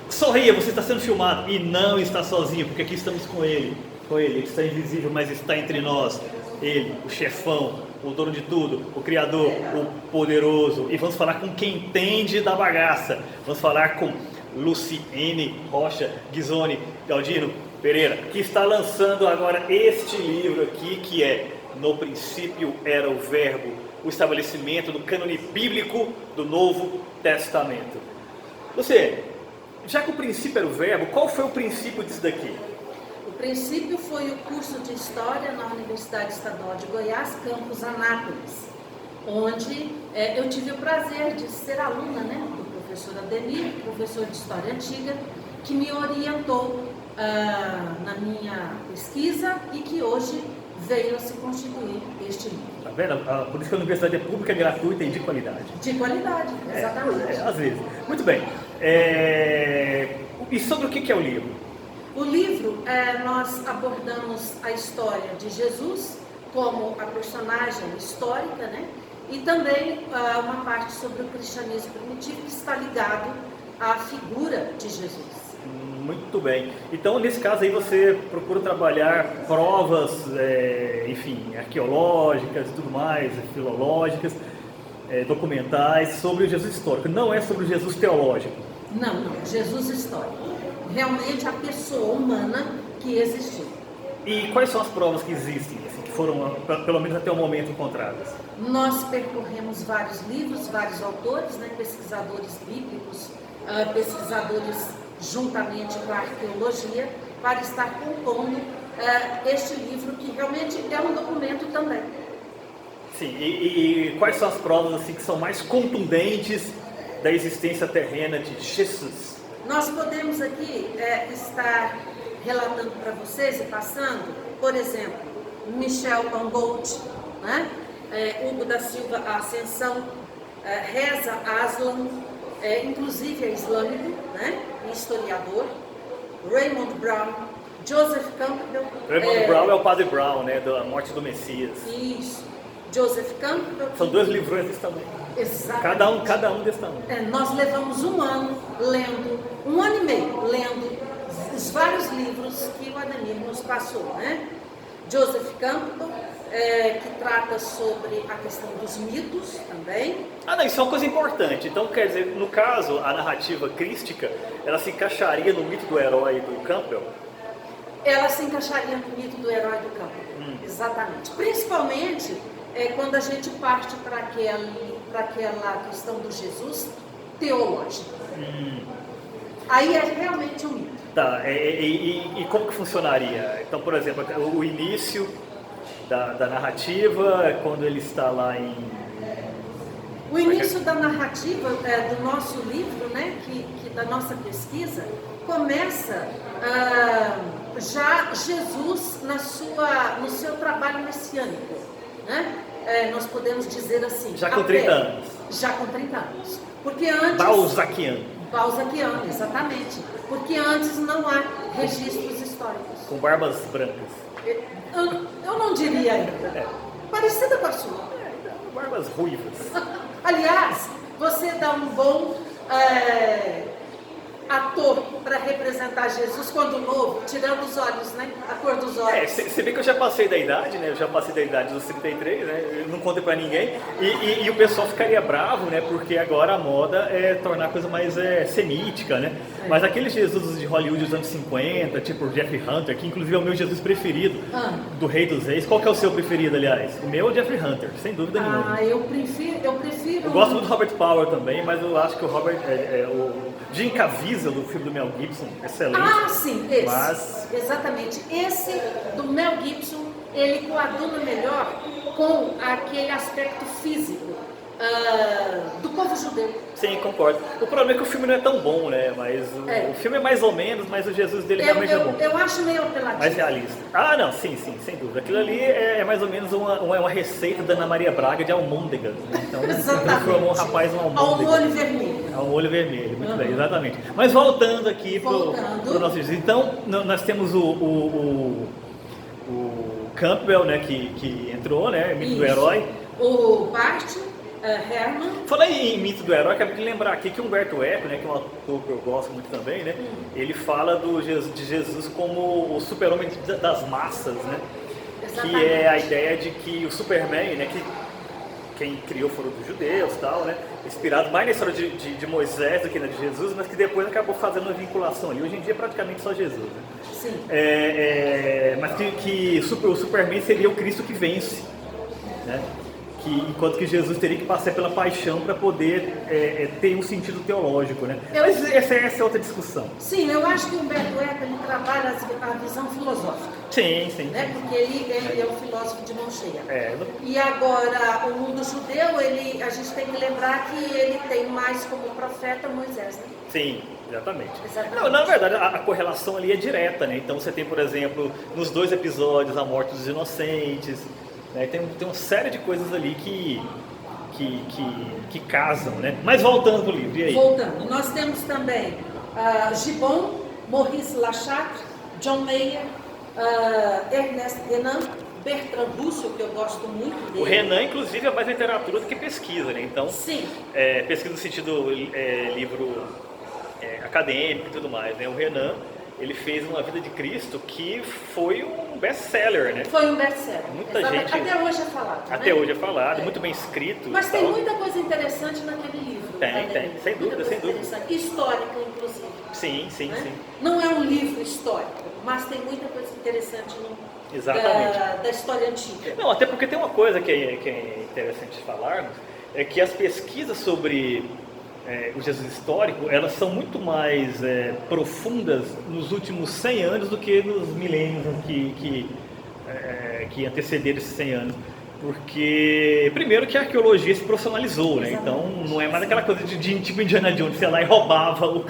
Sorria, você está sendo filmado. E não está sozinho, porque aqui estamos com ele. Ele está invisível, mas está entre nós. Ele, o chefão, o dono de tudo, o criador, o poderoso. E vamos falar com quem entende da bagaça. Vamos falar com Luciene Rocha Ghisoni Galdino Pereira, que está lançando agora este livro aqui, que é No Princípio Era o Verbo, o estabelecimento do cânone bíblico do Novo Testamento. Você, já que o princípio era o verbo, qual foi o princípio disso daqui? O princípio foi o curso de História na Universidade Estadual de Goiás, campus Anápolis, onde eu tive o prazer de ser aluna, do professor Ademir, professor de História Antiga, que me orientou na minha pesquisa e que hoje veio a se constituir este livro. Tá vendo? Por isso que a universidade é pública, gratuita e de qualidade. De qualidade, exatamente. Às vezes. Muito bem. E sobre o que é o livro? O livro, nós abordamos a história de Jesus como a personagem histórica, e também uma parte sobre o cristianismo primitivo que está ligado à figura de Jesus. Muito bem. Então, nesse caso aí, você procura trabalhar provas, arqueológicas e tudo mais, filológicas, documentais, sobre o Jesus histórico. Não é sobre o Jesus teológico. Não. Jesus histórico. Realmente a pessoa humana que existiu. E quais são as provas que existem, que foram, pelo menos até o momento, encontradas? Nós percorremos vários livros, vários autores, pesquisadores bíblicos, pesquisadores juntamente com a arqueologia, para estar compondo este livro, que realmente é um documento também. Sim, e quais são as provas que são mais contundentes da existência terrena de Jesus? Nós podemos aqui estar relatando para vocês e passando, por exemplo, Michel Humboldt, Hugo da Silva, a Ascensão, Reza Aslan, inclusive é islâmico, historiador, Raymond Brown, Joseph Campbell. Raymond Brown é o Padre Brown, da morte do Messias. Isso. Joseph Campbell. São 2 livrões desse tamanho. Exatamente. Cada um desse tamanho. Nós levamos um ano e meio lendo os vários livros que o Ademir nos passou, Joseph Campbell, que trata sobre a questão dos mitos também. Não, isso é uma coisa importante. Então, quer dizer, no caso, a narrativa crística, ela se encaixaria no mito do herói do Campbell? Ela se encaixaria no mito do herói do Campbell, exatamente. Principalmente quando a gente parte para aquela questão do Jesus teológico. Aí é realmente um mito. Tá, e como que funcionaria? Então, por exemplo, o início da narrativa, quando ele está lá em... O início da narrativa do nosso livro, que da nossa pesquisa, começa já Jesus no seu trabalho messiânico, nós podemos dizer assim... Já com 30 anos. Já com 30 anos. Porque antes... Balzaquiano, exatamente. Porque antes não há registros históricos. Com barbas brancas. Eu não diria ainda. Parecida com a sua. Barbas ruivas. Aliás, você dá um bom ator para representar Jesus quando novo, tirando os olhos, a cor dos olhos. Você vê que eu já passei da idade, Eu já passei da idade dos 33, Eu não contei pra ninguém. E o pessoal ficaria bravo, Porque agora a moda é tornar a coisa mais semítica, Mas aqueles Jesus de Hollywood dos anos 50, tipo Jeffrey Hunter, que inclusive é o meu Jesus preferido, do Rei dos Reis. Qual que é o seu preferido, aliás? O meu é o Jeffrey Hunter, sem dúvida nenhuma. Eu prefiro... Eu gosto muito do Robert Powell também, mas eu acho que o Robert o Jim Caviezel do filme do Mel Gibson, excelente. Sim, esse. Exatamente. Esse do Mel Gibson, ele coaduna melhor com aquele aspecto físico do povo judeu. Sim, concordo. O problema é que o filme não é tão bom, Mas o filme é mais ou menos, mas o Jesus dele realmente é bom. Eu acho meio apelativo. Mais realista. Não, sim, sem dúvida. Aquilo ali é mais ou menos uma receita da Ana Maria Braga de almôndegas. Então, transformou um rapaz em um almôndega. Ao molho vermelho. Ao molho vermelho, muito bem, exatamente. Mas voltando aqui para o nosso Jesus. Então, nós temos o Campbell, que entrou, mito do herói. O Bart, Herman. Falando em mito do herói, quero lembrar aqui que Humberto Eco, né, que é um ator que eu gosto muito também, né, ele fala de Jesus como o super-homem das massas, né, Exatamente. que é a ideia de que o Superman, né, que quem criou foram dos judeus e tal, né, inspirado mais na história de Moisés do que na de Jesus, mas que depois acabou fazendo uma vinculação ali. Hoje em dia é praticamente só Jesus, né? Sim. Mas que o Superman seria o Cristo que vence, né? Enquanto que Jesus teria que passar pela paixão para poder ter um sentido teológico, né? Mas essa é outra discussão. Sim, eu acho que o Humberto Eco ele trabalha a visão filosófica. Sim. Né? Porque ele é um filósofo de mão cheia. É. E agora, o mundo judeu, a gente tem que lembrar que ele tem mais como profeta Moisés, né? Sim, exatamente. Exatamente. Na verdade, a correlação ali é direta, né? Então você tem, por exemplo, nos 2 episódios, a morte dos inocentes, né? Tem uma série de coisas ali que casam, né? Mas voltando pro livro, e aí? Voltando, nós temos também Gibbon, Maurice Lachatre, John Mayer, Ernest Renan, Bertrand Russell, que eu gosto muito dele. O Renan, inclusive, é mais literatura do que pesquisa, né? Então, sim. Pesquisa no sentido livro acadêmico e tudo mais, né? O Renan, ele fez Uma Vida de Cristo, que foi um best-seller, né? Foi um best-seller. Muita gente... Até hoje é falado, Até né? hoje é falado, muito bem escrito. Mas tem muita coisa interessante naquele livro. Tem, sem dúvida. Histórica, inclusive. Sim. Não é um livro histórico, mas tem muita coisa interessante da história antiga. Não, até porque tem uma coisa que é interessante falarmos, é que as pesquisas sobre o Jesus histórico, elas são muito mais profundas nos últimos 100 anos do que nos milênios que antecederam esses 100 anos. Porque, primeiro, que a arqueologia se profissionalizou, né? Então, não é mais aquela coisa de tipo Indiana Jones, sei lá, e roubava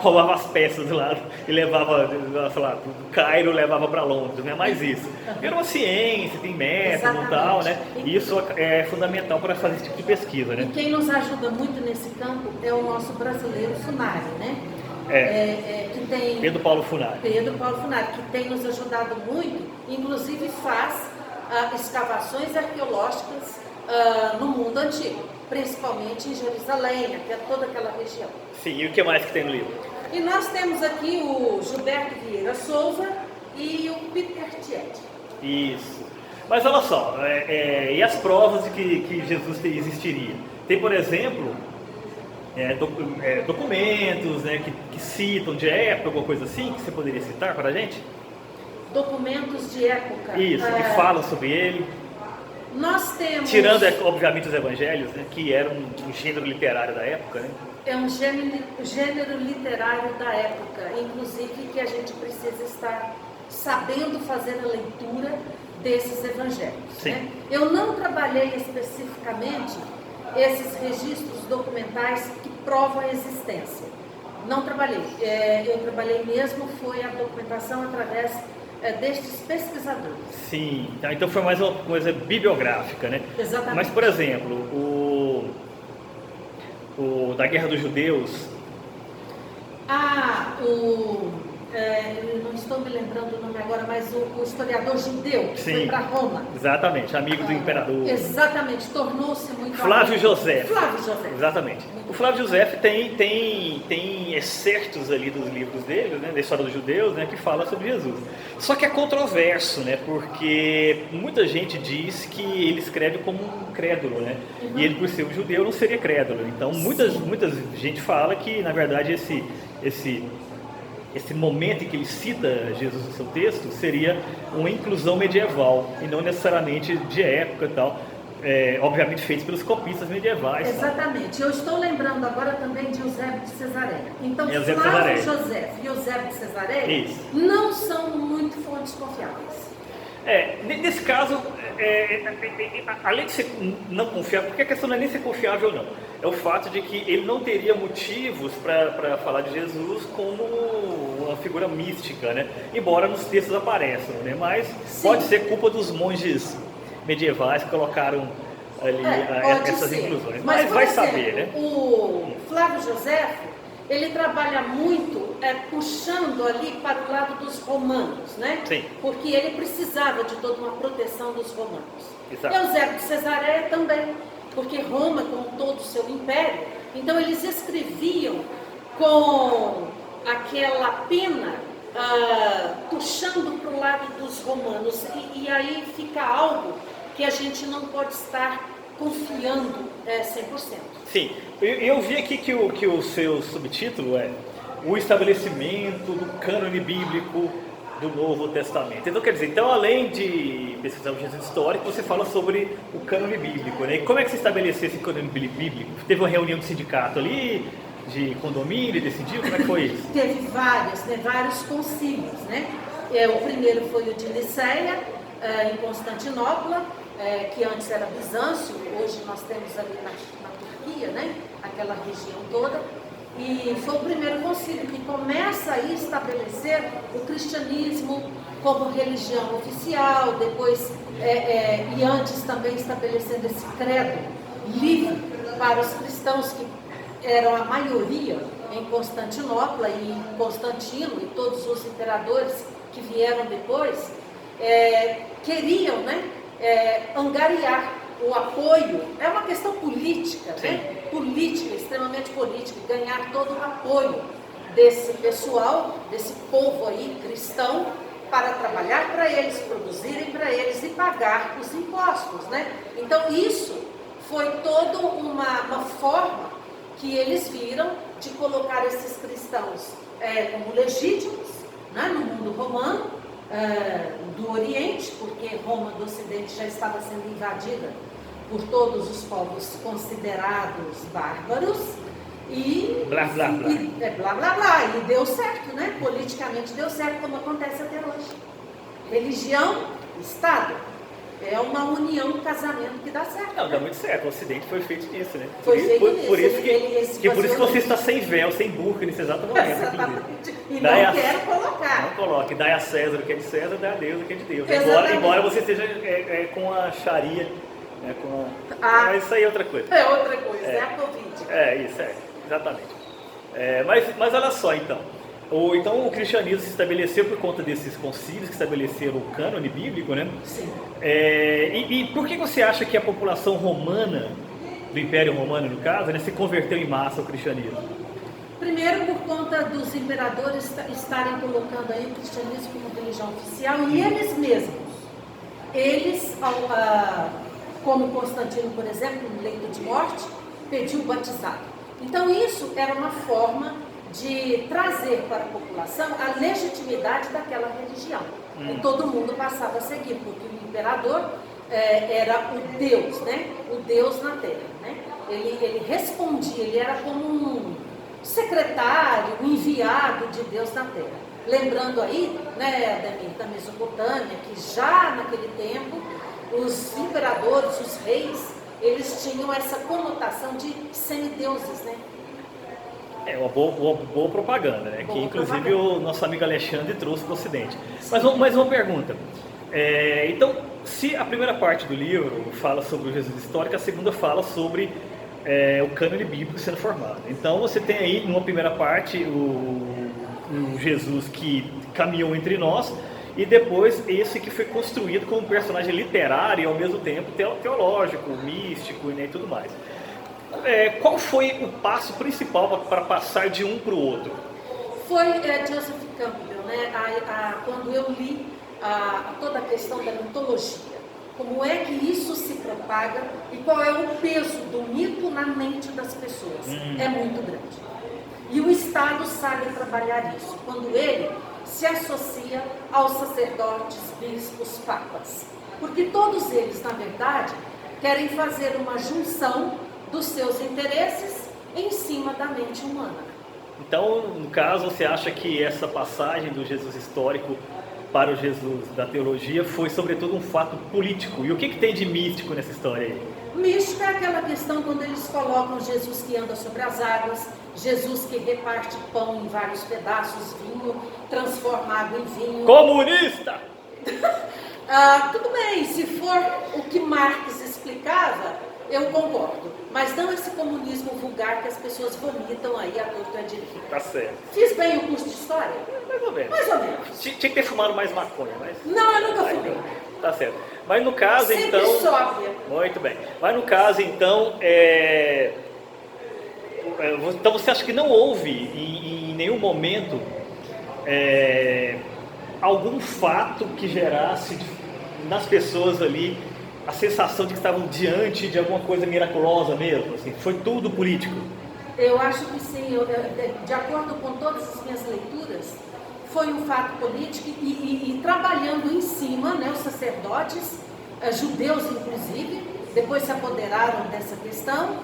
roubava as peças lá e levava, sei lá, do Cairo levava para Londres, não é mais isso. Era uma ciência, tem método e tal, né? E isso é fundamental para fazer esse tipo de pesquisa, né? E quem nos ajuda muito nesse campo é o nosso brasileiro Funari, né? Que tem Pedro Paulo Funari, que tem nos ajudado muito, inclusive faz escavações arqueológicas no mundo antigo, principalmente em Jerusalém, até toda aquela região. Sim, e o que mais que tem no livro? E nós temos aqui o Gilberto Vieira Souza e o Peter Tiet. Isso. Mas olha só, e as provas de que Jesus existiria? Tem, por exemplo, documentos, né, que citam de época, alguma coisa assim, que você poderia citar para a gente? Documentos de época. Isso, que falam sobre ele. Nós temos... Tirando, obviamente, os evangelhos, né, que eram um gênero literário da época, né? É um gênero literário da época, inclusive que a gente precisa estar sabendo fazer a leitura desses evangelhos. Sim. Né? Eu não trabalhei especificamente esses registros documentais que provam a existência. Não trabalhei. Eu trabalhei mesmo, foi a documentação através destes pesquisadores. Sim, então foi mais uma coisa bibliográfica, né? Exatamente. Mas, por exemplo, o da Guerra dos Judeus... eu não estou me lembrando o nome agora, mas o historiador judeu que foi para Roma. Exatamente, amigo do imperador. Exatamente, tornou-se muito Flávio José. Flávio José. Exatamente. O Flávio José tem excertos ali dos livros dele, né, da história dos judeus, né, que fala sobre Jesus. Só que é controverso, né, porque muita gente diz que ele escreve como um crédulo, né, e ele, por ser um judeu, não seria crédulo. Então, muita gente fala que, na verdade, esse momento em que ele cita Jesus no seu texto seria uma inclusão medieval e não necessariamente de época e tal, obviamente feito pelos copistas medievais. Exatamente. Eu estou lembrando agora também de Eusébio de Cesareia. Então, Flávio José e Eusébio de Cesareia não são muito fontes confiáveis. Nesse caso, além de ser não confiável, porque a questão não é nem ser confiável ou não, é o fato de que ele não teria motivos para falar de Jesus como uma figura mística, né? Embora nos textos apareçam, né? Mas pode ser culpa dos monges medievais que colocaram ali essas inclusões. Mas vai saber, né? O Flávio José, ele trabalha muito puxando ali para o lado dos romanos, né? Sim. Porque ele precisava de toda uma proteção dos romanos. Exato. Eusébio de Cesareia também. porque Roma, com todo o seu império, então eles escreviam com aquela pena puxando para o lado dos romanos, e aí fica algo que a gente não pode estar confiando 100%. Sim, eu vi aqui que o seu subtítulo é o estabelecimento do cânone bíblico do Novo Testamento. Então, quer dizer, então, além de pesquisar o Jesus histórico, você fala sobre o cânone bíblico, né? E como é que se estabeleceu esse cânone bíblico? Teve uma reunião de sindicato ali, de condomínio, e decidiu? Como é que foi isso? Teve vários concílios, né? O primeiro foi o de Niceia, em Constantinopla, que antes era Bizâncio, hoje nós temos ali na Turquia, né? Aquela região toda. E foi o primeiro concílio que começa a estabelecer o cristianismo como religião oficial, depois, e antes também estabelecendo esse credo livre para os cristãos que eram a maioria em Constantinopla, e Constantino e todos os imperadores que vieram depois queriam, né, angariar o apoio. É uma questão política, né? Política, extremamente política, ganhar todo o apoio desse pessoal, desse povo aí cristão, para trabalhar para eles, produzirem para eles e pagar os impostos, né? Então isso foi toda uma forma que eles viram de colocar esses cristãos como legítimos, né, no mundo romano, do Oriente, porque Roma do Ocidente já estava sendo invadida por todos os povos considerados bárbaros, e blá, blá, blá. Blá, blá, blá, e deu certo, né? Politicamente deu certo, como acontece até hoje. Religião, Estado, é uma união, um casamento que dá certo. Não, dá muito certo. O Ocidente foi feito nisso, né? Foi feito nisso. Por isso que você está sem véu, sem burca nesse exato momento. Exatamente. E não quero colocar. Não coloque. Dai a César o que é de César, dai a Deus o que é de Deus. Embora você esteja com a Sharia, mas isso aí é outra coisa. É outra coisa, é a Covid. Isso, exatamente. Mas olha só, então. Então o cristianismo se estabeleceu por conta desses concílios que estabeleceram o cânone bíblico, né? Sim. E por que você acha que a população romana, do Império Romano no caso, né, se converteu em massa ao cristianismo? Primeiro, por conta dos imperadores estarem colocando aí o cristianismo como religião oficial, e eles mesmos, como Constantino, por exemplo, no leito de morte, pediu batizado. Então isso era uma forma de trazer para a população a legitimidade daquela religião. E todo mundo passava a seguir, porque o imperador era o Deus, né? O Deus na terra, né? Ele respondia, ele era como um secretário, um enviado de Deus na terra. Lembrando aí, né, Ademir, da Mesopotâmia, que já naquele tempo os imperadores, os reis, eles tinham essa conotação de semideuses, né? É uma boa propaganda, né? Que inclusive o nosso amigo Alexandre trouxe para o Ocidente. Mas uma pergunta. Então, se a primeira parte do livro fala sobre o Jesus histórico, a segunda fala sobre o cânone bíblico sendo formado. Então você tem aí, numa primeira parte, o Jesus que caminhou entre nós, e depois esse que foi construído como um personagem literário e ao mesmo tempo teológico, místico, né, e tudo mais. Qual foi o passo principal para passar de um para o outro? Foi Joseph Campbell, né? Quando eu li toda a questão da mitologia, como é que isso se propaga e qual é o peso do mito na mente das pessoas. É muito grande. E o Estado sabe trabalhar isso, quando ele se associa aos sacerdotes, bispos, papas. Porque todos eles, na verdade, querem fazer uma junção dos seus interesses em cima da mente humana. Então, no caso, você acha que essa passagem do Jesus histórico para o Jesus da teologia foi, sobretudo, um fato político? E o que tem de místico nessa história aí? Mística é aquela questão quando eles colocam Jesus que anda sobre as águas, Jesus que reparte pão em vários pedaços, vinho, transforma água em vinho. Comunista! Tudo bem, se for o que Marx explicava, eu concordo. Mas não esse comunismo vulgar que as pessoas vomitam aí à torto e à direita. Tá certo. Fiz bem o curso de história? Mais ou menos. Mais ou menos. Tinha que ter fumado mais maconha, mas... Não, eu nunca fumei. Tá certo. Mas no caso, Sempre então... sóbria. Muito bem. Mas no caso, então, então você acha que não houve em nenhum momento algum fato que gerasse nas pessoas ali a sensação de que estavam diante de alguma coisa miraculosa mesmo? Assim? Foi tudo político? Eu acho que sim, de acordo com todas as minhas leituras, foi um fato político e trabalhando em cima, né, os sacerdotes, judeus inclusive, depois se apoderaram dessa questão,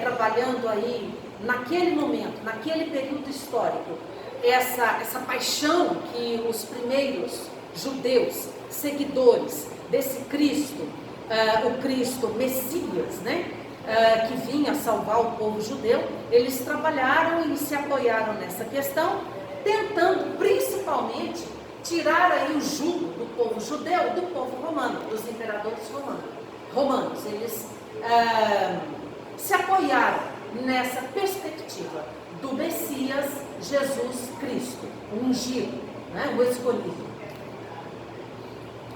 trabalhando aí naquele momento, naquele período histórico, essa paixão que os primeiros judeus, seguidores desse Cristo, o Cristo Messias, né, que vinha salvar o povo judeu, eles trabalharam e se apoiaram nessa questão, tentando principalmente tirar aí o jugo do povo judeu do povo romano, dos imperadores romanos. Eles se apoiaram nessa perspectiva do Messias Jesus Cristo, o ungido, né, o escolhido.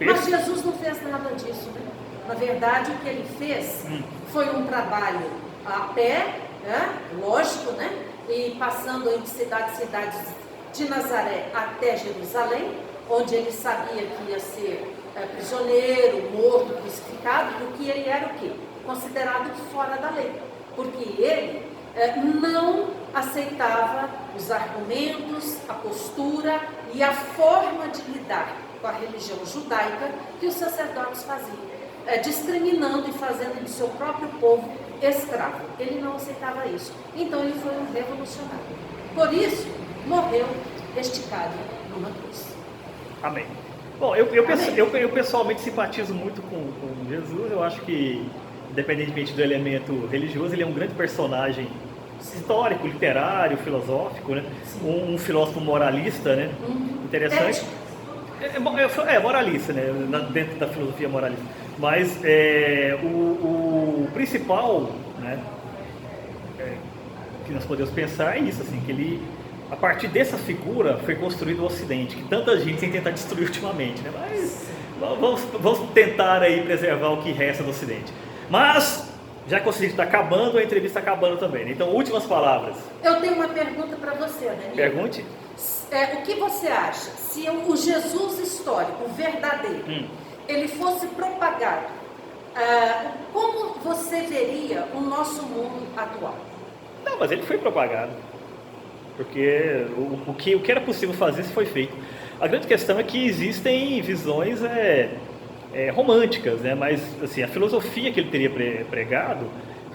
Mas Jesus não fez nada disso, né? Na verdade, o que ele fez foi um trabalho a pé, né? Lógico, né? E passando entre cidades de Nazaré até Jerusalém, onde ele sabia que ia ser prisioneiro, morto, crucificado, porque ele era o quê? Considerado fora da lei, porque ele não aceitava os argumentos, a postura e a forma de lidar com a religião judaica que os sacerdotes faziam, discriminando e fazendo do seu próprio povo escravo. Ele não aceitava isso. Então ele foi um revolucionário. Por isso, morreu esticado numa cruz. Amém. Bom, eu pessoalmente simpatizo muito com Jesus. Eu acho que, independentemente do elemento religioso, ele é um grande personagem histórico, literário, filosófico, né? Um filósofo moralista, né? Interessante. Moralista, né? Dentro da filosofia moralista. Mas o principal, né, que nós podemos pensar é isso, assim, que ele, a partir dessa figura foi construído o Ocidente, que tanta gente tem tentado destruir ultimamente, né? Mas vamos tentar aí preservar o que resta do Ocidente. Mas, já que o Ocidente está acabando, a entrevista está acabando também, né? Então, últimas palavras. Eu tenho uma pergunta para você, Danilo. Pergunte. O que você acha, se o Jesus histórico, o verdadeiro, ele fosse propagado, como você veria o nosso mundo atual? Não, mas ele foi propagado. Porque o que era possível fazer se foi feito. A grande questão é que existem visões românticas, né? Mas assim, a filosofia que ele teria pregado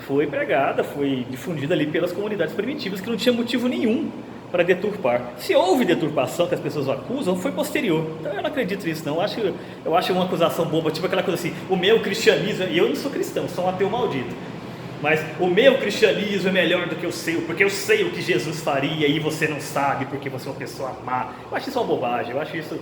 foi pregada, foi difundida ali pelas comunidades primitivas, que não tinha motivo nenhum para deturpar. Se houve deturpação que as pessoas o acusam, foi posterior. Então eu não acredito nisso não. Eu acho uma acusação boba, tipo aquela coisa assim, o meu cristianismo, e eu não sou cristão, sou um ateu maldito, mas o meu cristianismo é melhor do que o seu, porque eu sei o que Jesus faria e você não sabe porque você é uma pessoa má. Eu acho isso uma bobagem. Eu acho isso,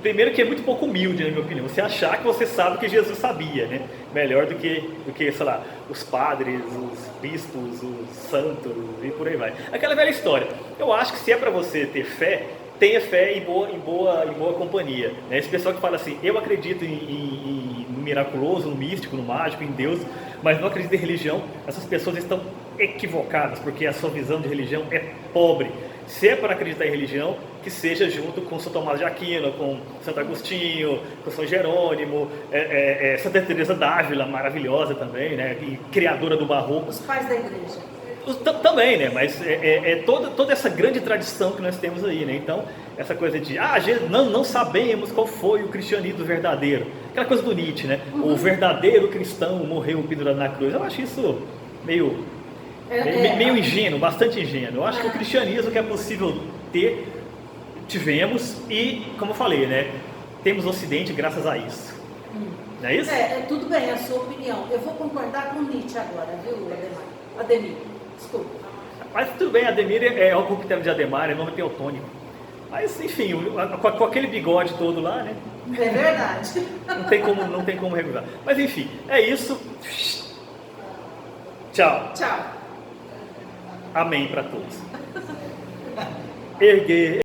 primeiro, que é muito pouco humilde, na minha opinião, você achar que você sabe o que Jesus sabia, né? Melhor do que, sei lá, os padres, os bispos, os santos e por aí vai. Aquela velha história. Eu acho que se é para você ter fé, tenha fé em boa companhia, né? Esse pessoal que fala assim, eu acredito no miraculoso, no místico, no mágico, em Deus, mas não acredito em religião, essas pessoas estão equivocadas, porque a sua visão de religião é pobre. Se é para acreditar em religião, que seja junto com São Tomás de Aquino, com Santo Agostinho, com São Jerônimo, Santa Teresa d'Ávila, maravilhosa também, né? E criadora do barroco. Os pais da igreja. Também, né? Mas toda essa grande tradição que nós temos aí, né? Então, essa coisa de, não sabemos qual foi o cristianismo verdadeiro. Aquela coisa do Nietzsche, né? O verdadeiro cristão morreu pendurado na cruz. Eu acho isso meio ingênuo, bastante ingênuo. Eu acho que o cristianismo que é possível ter, tivemos e, como eu falei, né? Temos o Ocidente graças a isso. Não é isso? Tudo bem, a sua opinião. Eu vou concordar com Nietzsche agora, viu, Ademir? Desculpa. Mas tudo bem, Ademir é o coquetel de Ademar, é nome teotônico. Mas, enfim, com aquele bigode todo lá, né? É verdade. Não tem como regular. Mas, enfim, é isso. Tchau. Tchau. Amém para todos. Erguer.